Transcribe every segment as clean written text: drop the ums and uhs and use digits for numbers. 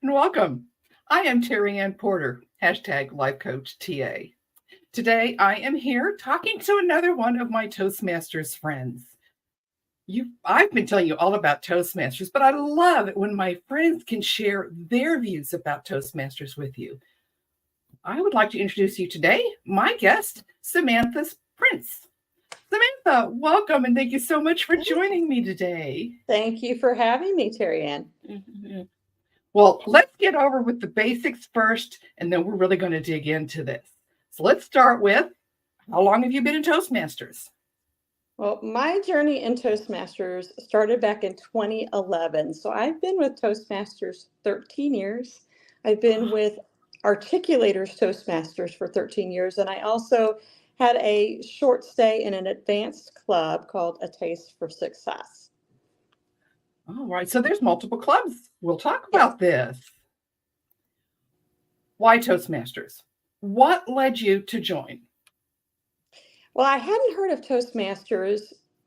and welcome. I am Terry Ann Porter, hashtag Life Coach TA. Today, I am here talking to another one of my Toastmasters friends. I've been telling you all about Toastmasters, but I love it when my friends can share their views about Toastmasters with you. I would like to introduce you today, my guest, Samantha Prince. Samantha, welcome, and thank you so much for joining me today. Thank you for having me, Terry Ann. Well, let's get over with the basics first, and then we're really going to dig into this. So let's start with, how long have you been in Toastmasters? Well, my journey in Toastmasters started back in 2011. So I've been with Toastmasters 13 years. I've been with Articulators Toastmasters for 13 years. And I also had a short stay in an advanced club called A Taste for Success. All right, so there's multiple clubs. We'll talk about this. Why Toastmasters? What led you to join? Well, I hadn't heard of Toastmasters.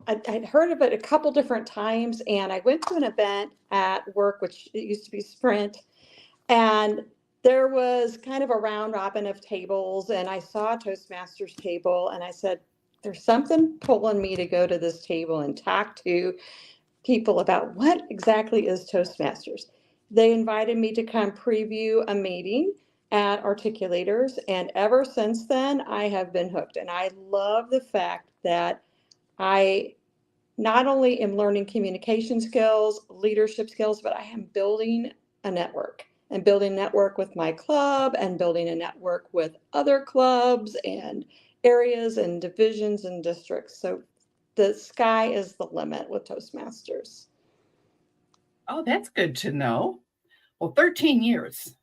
I'd heard of it a couple different times, and I went to an event at work, which it used to be Sprint, and there was kind of a round robin of tables, and I saw a Toastmasters table, and I said, there's something pulling me to go to this table and talk to people about what exactly is Toastmasters. They invited me to come preview a meeting at Articulators, and ever since then I have been hooked. And I love the fact that I not only am learning communication skills, leadership skills, but I am building a network and building a network with my club and building a network with other clubs and areas and divisions and districts. So the sky is the limit with Toastmasters. Oh, that's good to know. Well, 13 years.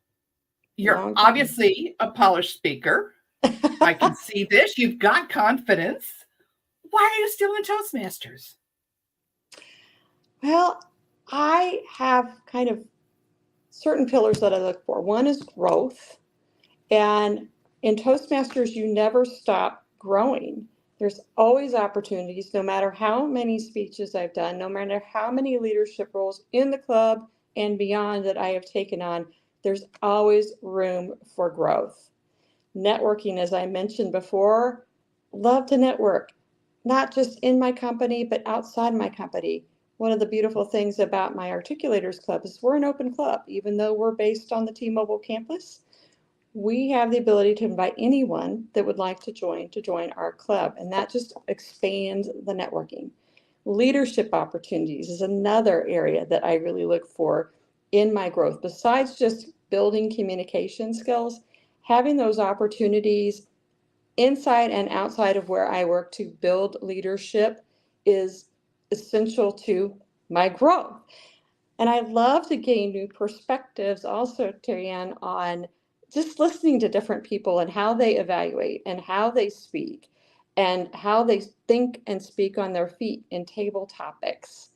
You're Long time. obviously a polished speaker. I can see this. You've got confidence. Why are you still in Toastmasters? Well, I have kind of certain pillars that I look for. One is growth. And in Toastmasters, you never stop growing. There's always opportunities, no matter how many speeches I've done, no matter how many leadership roles in the club and beyond that I have taken on, there's always room for growth. Networking, as I mentioned before, love to network, not just in my company, but outside my company. One of the beautiful things about my Articulators Club is we're an open club. Even though we're based on the T-Mobile campus, we have the ability to invite anyone that would like to join our club. And that just expands the networking. Leadership opportunities is another area that I really look for in my growth. Besides just building communication skills, having those opportunities inside and outside of where I work to build leadership is essential to my growth. And I love to gain new perspectives also, Terry Ann, on just listening to different people and how they evaluate and how they speak and how they think and speak on their feet in table topics.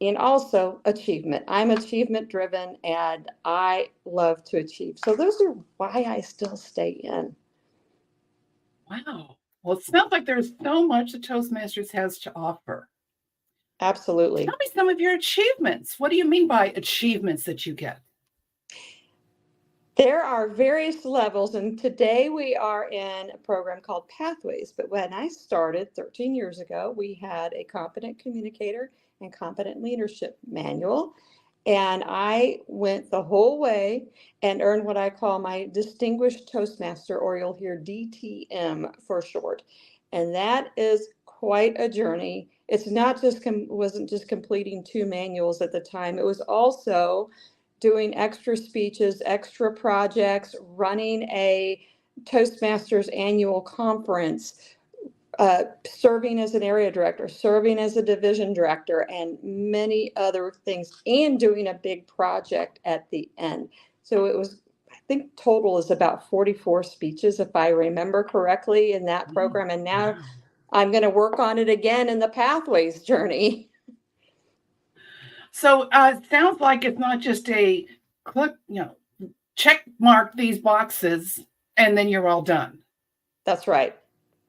And also achievement. I'm achievement driven and I love to achieve. So those are why I still stay in. Wow. Well, it sounds like there's so much that Toastmasters has to offer. Absolutely. Tell me some of your achievements. What do you mean by achievements that you get? There are various levels, and today we are in a program called Pathways. But when I started 13 years ago, we had a competent communicator and competent leadership manual. And I went the whole way and earned what I call my Distinguished Toastmaster, or you'll hear DTM for short. And that is quite a journey. It's not just wasn't just completing 2 manuals at the time. It was also doing extra speeches, extra projects, running a Toastmasters annual conference, serving as an area director, serving as a division director, and many other things, and doing a big project at the end. So it was, I think total is about 44 speeches, if I remember correctly, in that program. And now I'm going to work on it again in the Pathways journey. So it sounds like it's not just a click, check mark these boxes and then you're all done. That's right.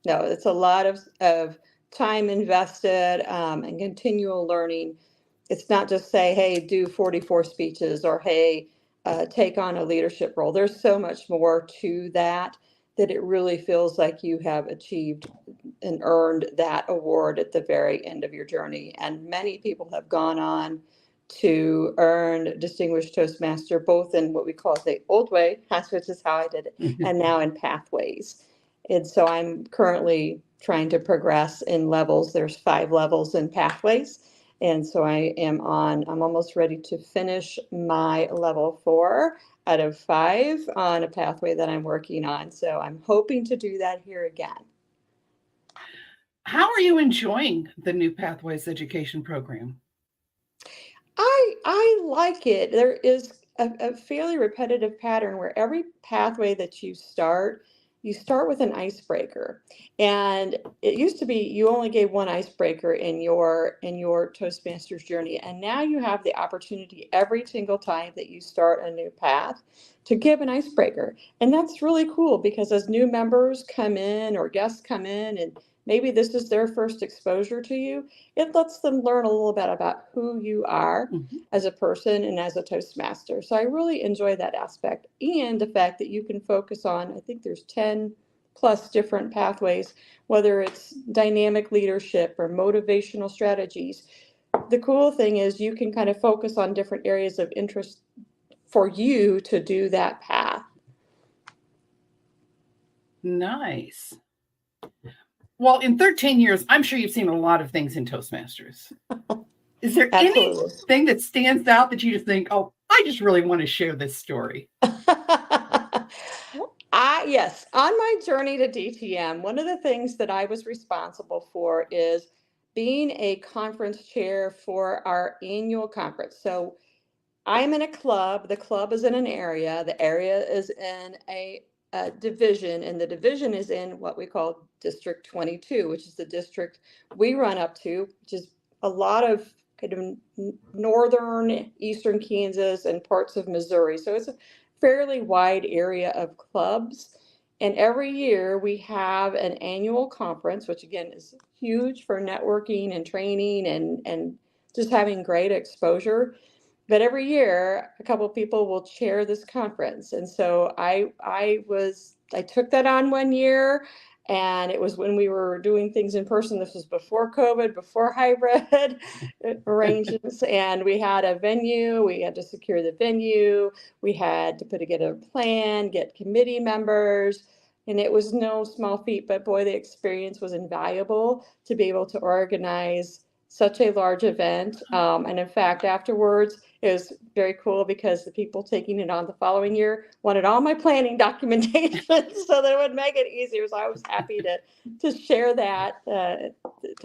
No, it's a lot of time invested and continual learning. It's not just say, hey, do 44 speeches or hey, take on a leadership role. There's so much more to that it really feels like you have achieved and earned that award at the very end of your journey. And many people have gone on to earn Distinguished Toastmaster, both in what we call the old way, which is how I did it, and now in pathways. And so I'm currently trying to progress in levels. There's 5 levels in pathways. And so I'm almost ready to finish my level 4 out of 5 on a pathway that I'm working on. So I'm hoping to do that here again. How are you enjoying the new Pathways education program? I like it. There is a fairly repetitive pattern where every pathway that you start with an icebreaker. And it used to be you only gave one icebreaker in your Toastmasters journey. And now you have the opportunity every single time that you start a new path to give an icebreaker. And that's really cool because as new members come in or guests come in and maybe this is their first exposure to you, it lets them learn a little bit about who you are as a person and as a Toastmaster. So I really enjoy that aspect and the fact that you can focus on, I think there's 10 plus different pathways, whether it's dynamic leadership or motivational strategies. The cool thing is you can kind of focus on different areas of interest for you to do that path. Nice. Well, in 13 years, I'm sure you've seen a lot of things in Toastmasters. Is there anything that stands out that you just think, oh, I just really want to share this story? Yes, on my journey to DTM, one of the things that I was responsible for is being a conference chair for our annual conference. So I'm in a club. The club is in an area. The area is in a division, and the division is in what we call District 22, which is the district we run up to, which is a lot of kind of northern, eastern Kansas and parts of Missouri. So it's a fairly wide area of clubs. And every year we have an annual conference, which again is huge for networking and training and just having great exposure. But every year, a couple of people will chair this conference. And so I took that on one year, and it was when we were doing things in person. This was before COVID, before hybrid arrangements. And we had a venue. We had to secure the venue. We had to put together a plan, get committee members. And it was no small feat, but boy, the experience was invaluable to be able to organize such a large event. And in fact, afterwards, it was very cool because the people taking it on the following year wanted all my planning documentation so that it would make it easier. So I was happy to share that, to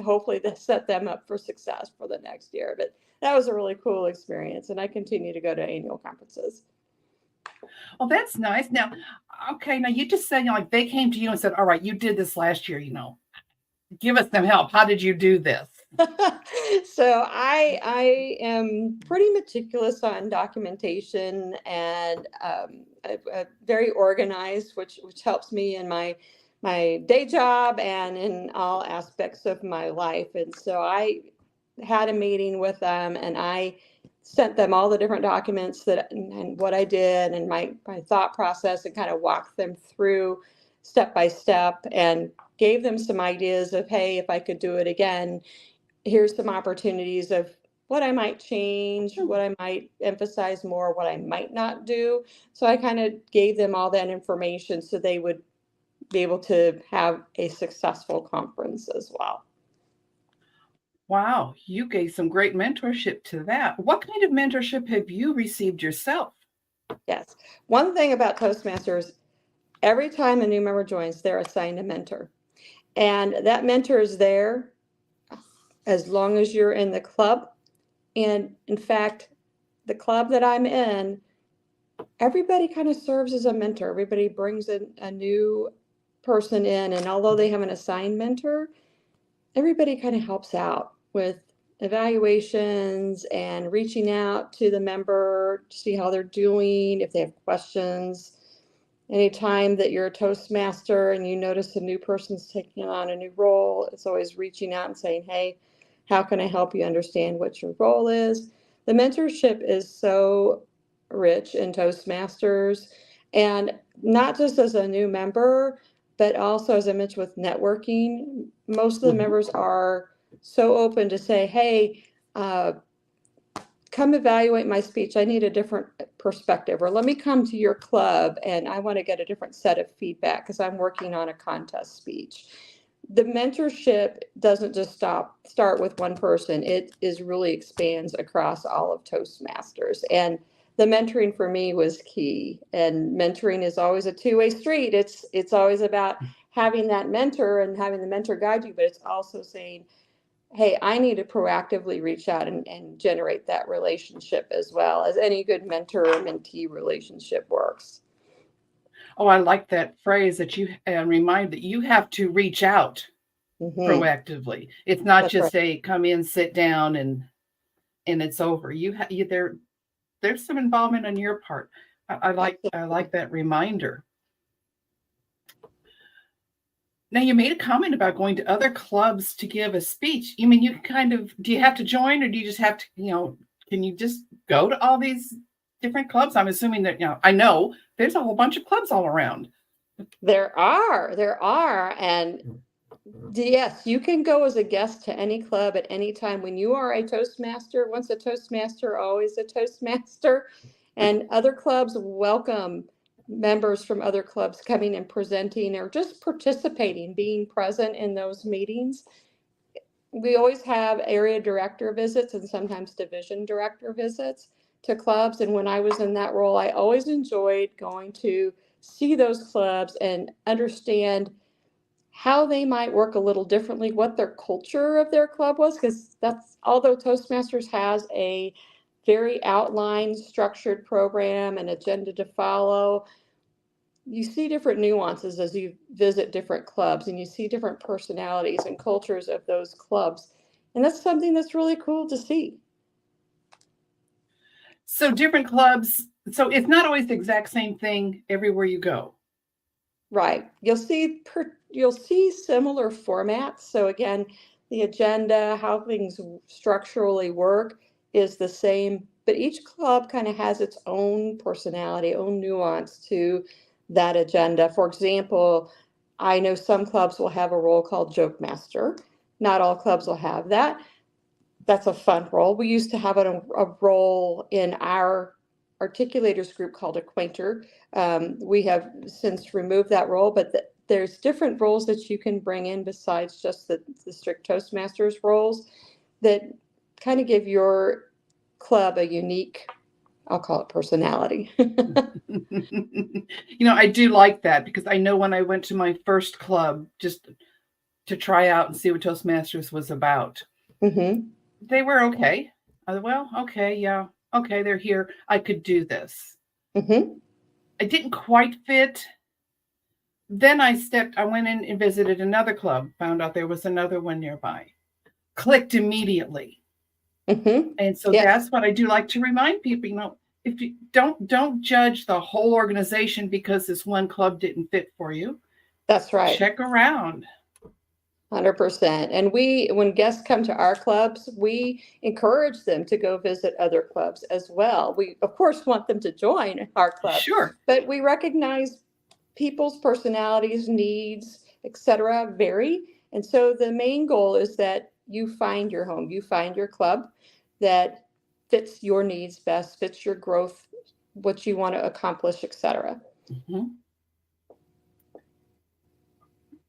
hopefully to set them up for success for the next year. But that was a really cool experience. And I continue to go to annual conferences. Oh, that's nice. Now, okay, now you just said, like they came to you and said, all right, you did this last year, give us some help. How did you do this? So I am pretty meticulous on documentation and very organized, which helps me in my day job and in all aspects of my life. And so I had a meeting with them and I sent them all the different documents and what I did and my thought process and kind of walked them through step by step and gave them some ideas of, hey, if I could do it again, here's some opportunities of what I might change, what I might emphasize more, what I might not do. So I kind of gave them all that information so they would be able to have a successful conference as well. Wow, you gave some great mentorship to that. What kind of mentorship have you received yourself? Yes. One thing about Toastmasters, every time a new member joins, they're assigned a mentor. And that mentor is there as long as you're in the club. And in fact, the club that I'm in, everybody kind of serves as a mentor. Everybody brings in a new person in. And although they have an assigned mentor, everybody kind of helps out with evaluations and reaching out to the member to see how they're doing, if they have questions. Anytime that you're a Toastmaster and you notice a new person's taking on a new role, it's always reaching out and saying, hey, how can I help you understand what your role is? The mentorship is so rich in Toastmasters, and not just as a new member, but also, as I mentioned, with networking. Most of the members are so open to say, hey, come evaluate my speech. I need a different perspective, or let me come to your club and I want to get a different set of feedback because I'm working on a contest speech. The mentorship doesn't just start with one person. It is really expands across all of Toastmasters. And the mentoring for me was key. And mentoring is always a two-way street. It's always about having that mentor and having the mentor guide you, but it's also saying, hey, I need to proactively reach out and generate that relationship as well, as any good mentor or mentee relationship works. Oh, I like that phrase that you remind that you have to reach out proactively. It's not That's just right. come in, sit down, and it's over. There's some involvement on your part. I like that reminder. Now, you made a comment about going to other clubs to give a speech. You mean you do you have to join, or do you just have to, can you just go to all these different clubs? I'm assuming that, I know there's a whole bunch of clubs all around. There are. And yes, you can go as a guest to any club at any time. When you are a Toastmaster, once a Toastmaster, always a Toastmaster. And other clubs welcome members from other clubs coming and presenting or just participating, being present in those meetings. We always have area director visits and sometimes division director visits to clubs. And when I was in that role, I always enjoyed going to see those clubs and understand how they might work a little differently, what their culture of their club was, because although Toastmasters has a very outlined, structured program and agenda to follow, you see different nuances as you visit different clubs, and you see different personalities and cultures of those clubs. And that's something that's really cool to see. So different clubs. So it's not always the exact same thing everywhere you go. Right. You'll see similar formats. So again, the agenda, how things structurally work is the same, but each club kind of has its own personality, own nuance to that agenda. For example, I know some clubs will have a role called Joke Master. Not all clubs will have that. That's a fun role. We used to have a role in our articulators group called Acquainter. We have since removed that role, but there's different roles that you can bring in besides just the strict Toastmasters roles that kind of give your club a unique, I'll call it, personality. I do like that because I know when I went to my first club just to try out and see what Toastmasters was about, they were okay. Well, okay, yeah, okay, they're here. I could do this. I didn't quite fit. Then I went in and visited another club, found out there was another one nearby. Clicked immediately. And so that's what I do like to remind people, if you don't judge the whole organization because this one club didn't fit for you. That's right. Check around. 100%. And when guests come to our clubs, we encourage them to go visit other clubs as well. We, of course, want them to join our club. Sure. But we recognize people's personalities, needs, etc. vary. And so the main goal is that you find your home, you find your club that fits your needs best, fits your growth, what you want to accomplish, etc.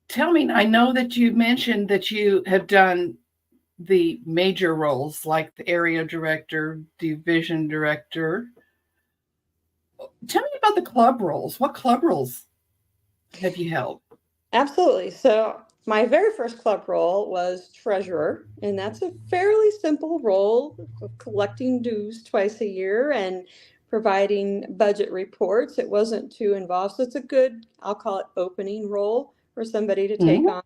Tell me, I know that you mentioned that you have done the major roles like the area director, division director. Tell me about the club roles. What club roles have you held? Absolutely. So my very first club role was treasurer, and that's a fairly simple role of collecting dues twice a year and providing budget reports. It wasn't too involved. So it's a good, I'll call it, opening role for somebody to take on.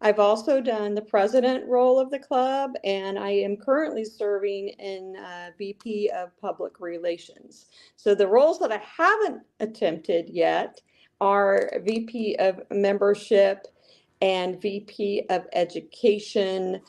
I've also done the president role of the club, and I am currently serving in VP of Public Relations. So the roles that I haven't attempted yet are VP of Membership and VP of Education.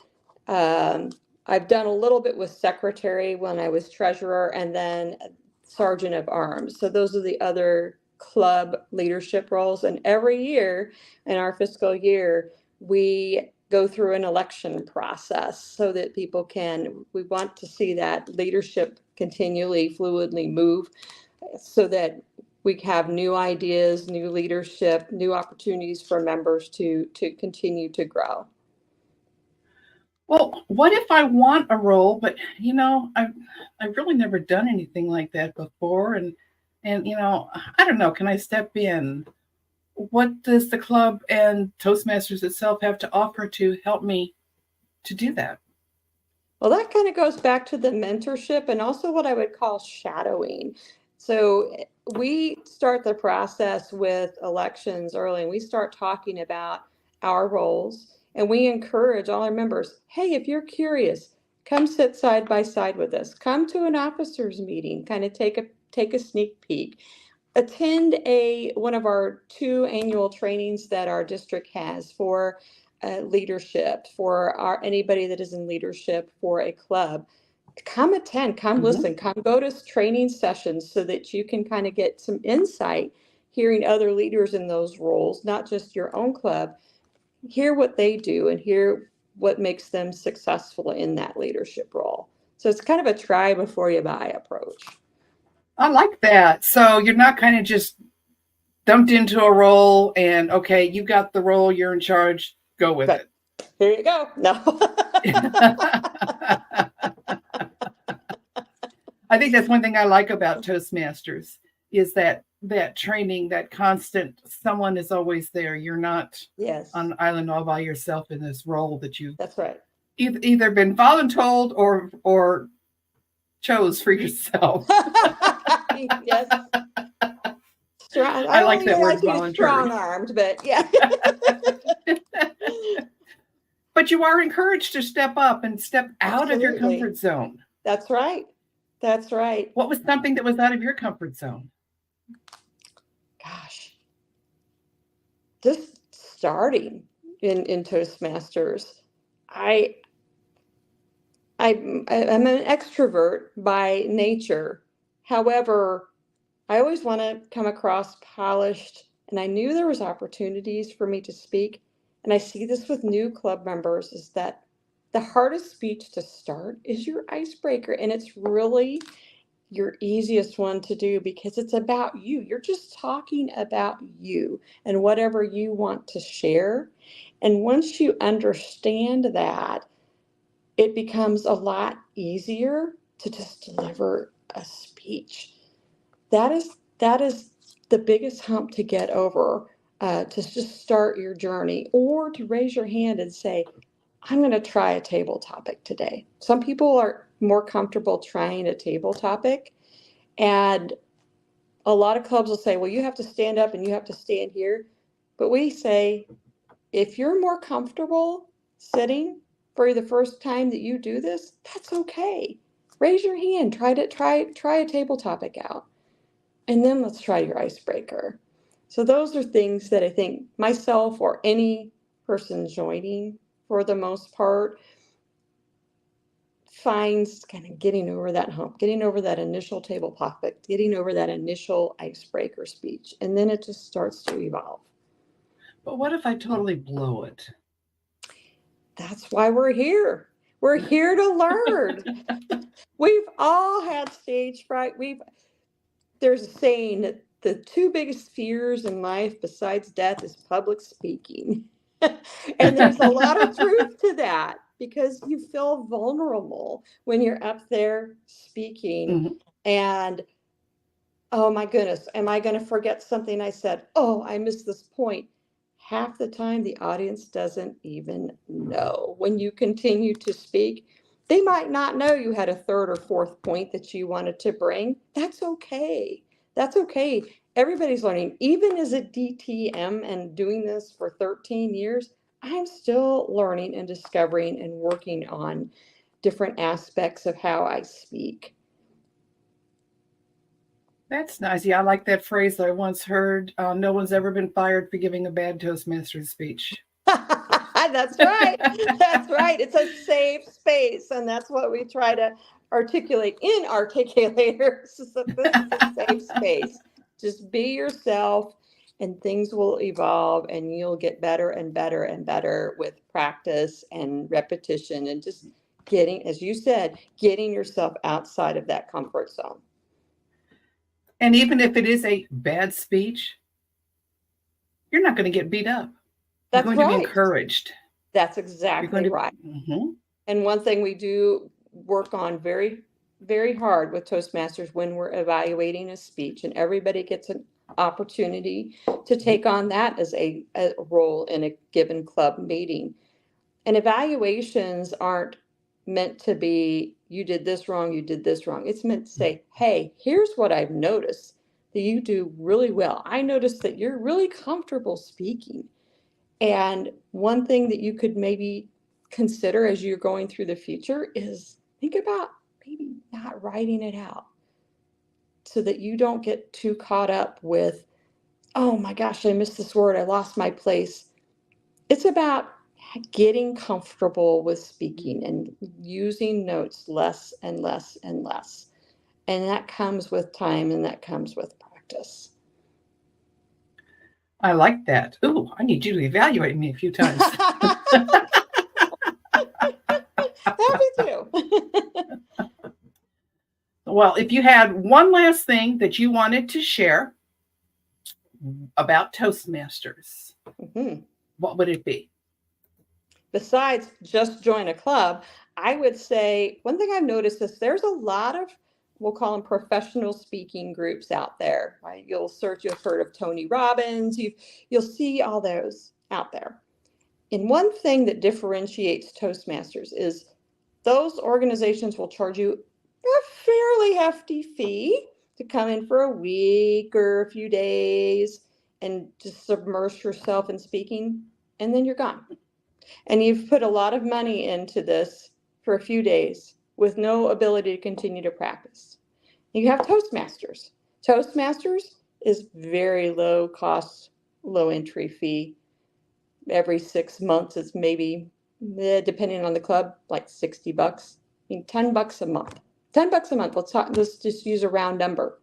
I've done a little bit with secretary when I was treasurer, and then sergeant of arms. So those are the other club leadership roles. And every year in our fiscal year, we go through an election process so that we want to see that leadership continually fluidly move so that we have new ideas, new leadership, new opportunities for members to continue to grow. Well, what if I want a role, but I've really never done anything like that before, and I don't know, can I step in? What does the club and Toastmasters itself have to offer to help me to do that? Well, that kind of goes back to the mentorship and also what I would call shadowing. So we start the process with elections early, and we start talking about our roles, and we encourage all our members, hey, if you're curious, come sit side by side with us. Come to an officers meeting, kind of take a sneak peek. Attend one of our 2 annual trainings that our district has for leadership, for anybody that is in leadership for a club. Come attend, come listen, come go to training sessions so that you can kind of get some insight, hearing other leaders in those roles, not just your own club. Hear what they do and hear what makes them successful in that leadership role. So it's kind of a try before you buy approach. I like that. So you're not kind of just dumped into a role and, okay, you got the role, you're in charge, go with it. Here you go. No. I think that's one thing I like about Toastmasters is that training, that constant, someone is always there. You're not on an island all by yourself in this role that you That's right. Either been voluntold or chose for yourself. Yes. Strong. I like that word volunteered. Strong-armed, but yeah. But you are encouraged to step up and step out of your comfort zone. That's right. That's right. What was something that was out of your comfort zone? Gosh, just starting in Toastmasters, I'm an extrovert by nature. However, I always want to come across polished, and I knew there was opportunities for me to speak. And I see this with new club members, is that the hardest speech to start is your icebreaker. And it's really your easiest one to do because it's about you. You're just talking about you and whatever you want to share. And once you understand that, it becomes a lot easier to just deliver a speech. That is the biggest hump to get over, to just start your journey or to raise your hand and say, I'm going to try a table topic today. Some people are more comfortable trying a table topic, and a lot of clubs will say, well, you have to stand up and you have to stand here. But we say, if you're more comfortable sitting for the first time that you do this, that's okay. Raise your hand, try a table topic out. And then let's try your icebreaker. So those are things that I think myself or any person joining, for the most part, finds kind of getting over that hump, getting over that initial table topic, getting over that initial icebreaker speech, and then it just starts to evolve. But what if I totally blow it? That's why we're here. We're here to learn. We've all had stage fright. There's a saying that the 2 biggest fears in life besides death is public speaking. And there's a lot of truth to that because you feel vulnerable when you're up there speaking and, oh my goodness, am I going to forget something I said? Oh, I missed this point. Half the time the audience doesn't even know. When you continue to speak, they might not know you had a 3rd or 4th point that you wanted to bring. That's okay. That's okay. Everybody's learning. Even as a DTM and doing this for 13 years, I'm still learning and discovering and working on different aspects of how I speak. That's nice. Yeah, I like that phrase that I once heard. No one's ever been fired for giving a bad Toastmasters speech. That's right. That's right. It's a safe space. And that's what we try to articulate in Articulators. So this is a safe space. Just be yourself and things will evolve and you'll get better and better and better with practice and repetition and just getting, as you said, getting yourself outside of that comfort zone. And even if it is a bad speech, you're not going to get beat up. You're That's going right. to be encouraged. That's exactly right. Mm-hmm. And one thing we do work on very, very hard with Toastmasters when we're evaluating a speech, and everybody gets an opportunity to take on that as a role in a given club meeting. And evaluations aren't meant to be, you did this wrong, you did this wrong. It's meant to say, hey, here's what I've noticed that you do really well. I noticed that you're really comfortable speaking. And one thing that you could maybe consider as you're going through the future is think about maybe not writing it out so that you don't get too caught up with, oh my gosh, I missed this word, I lost my place. It's about getting comfortable with speaking and using notes less and less and less. And that comes with time and that comes with practice. I like that. Ooh, I need you to evaluate me a few times. Happy to. Well, if you had one last thing that you wanted to share about Toastmasters, what would it be? Besides just join a club, I would say one thing I've noticed is there's a lot of, we'll call them professional speaking groups out there, right? You'll search, you've heard of Tony Robbins, you'll see all those out there. And one thing that differentiates Toastmasters is those organizations will charge you a fairly hefty fee to come in for a week or a few days and just submerge yourself in speaking, and then you're gone. And you've put a lot of money into this for a few days with no ability to continue to practice. You have Toastmasters. Toastmasters is very low cost, low entry fee. Every 6 months, it's maybe, depending on the club, like $60. I mean, $10 a month. $10 a month. Let's just use a round number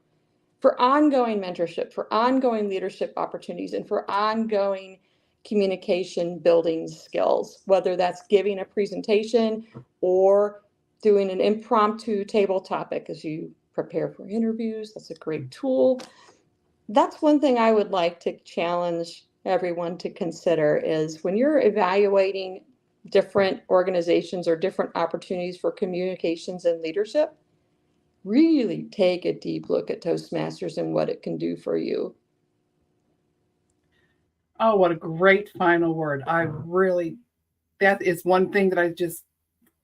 for ongoing mentorship, for ongoing leadership opportunities, and for ongoing communication building skills, whether that's giving a presentation or doing an impromptu table topic as you prepare for interviews. That's a great tool. That's one thing I would like to challenge everyone to consider is when you're evaluating different organizations or different opportunities for communications and leadership, really take a deep look at Toastmasters and what it can do for you. Oh, what a great final word. That is one thing that I just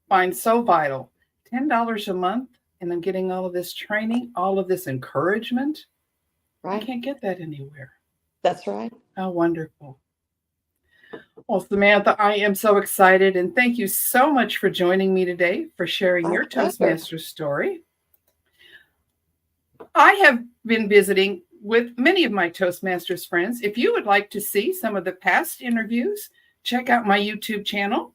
find so vital. $10 a month, and I'm getting all of this training, all of this encouragement. Right. I can't get that anywhere. That's right. How wonderful. Well, Samantha, I am so excited, and thank you so much for joining me today, for sharing your Toastmaster story. I have been visiting with many of my Toastmasters friends. If you would like to see some of the past interviews, check out my YouTube channel.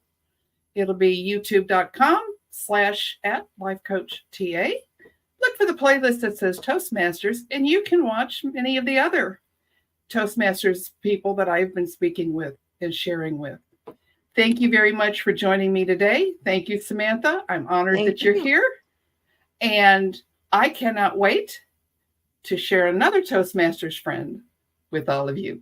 It'll be youtube.com/@lifecoachta. Look for the playlist that says Toastmasters, and you can watch many of the other Toastmasters people that I've been speaking with and sharing with. Thank you very much for joining me today. Thank you, Samantha. I'm honored that you're here. And I cannot wait to share another Toastmasters friend with all of you.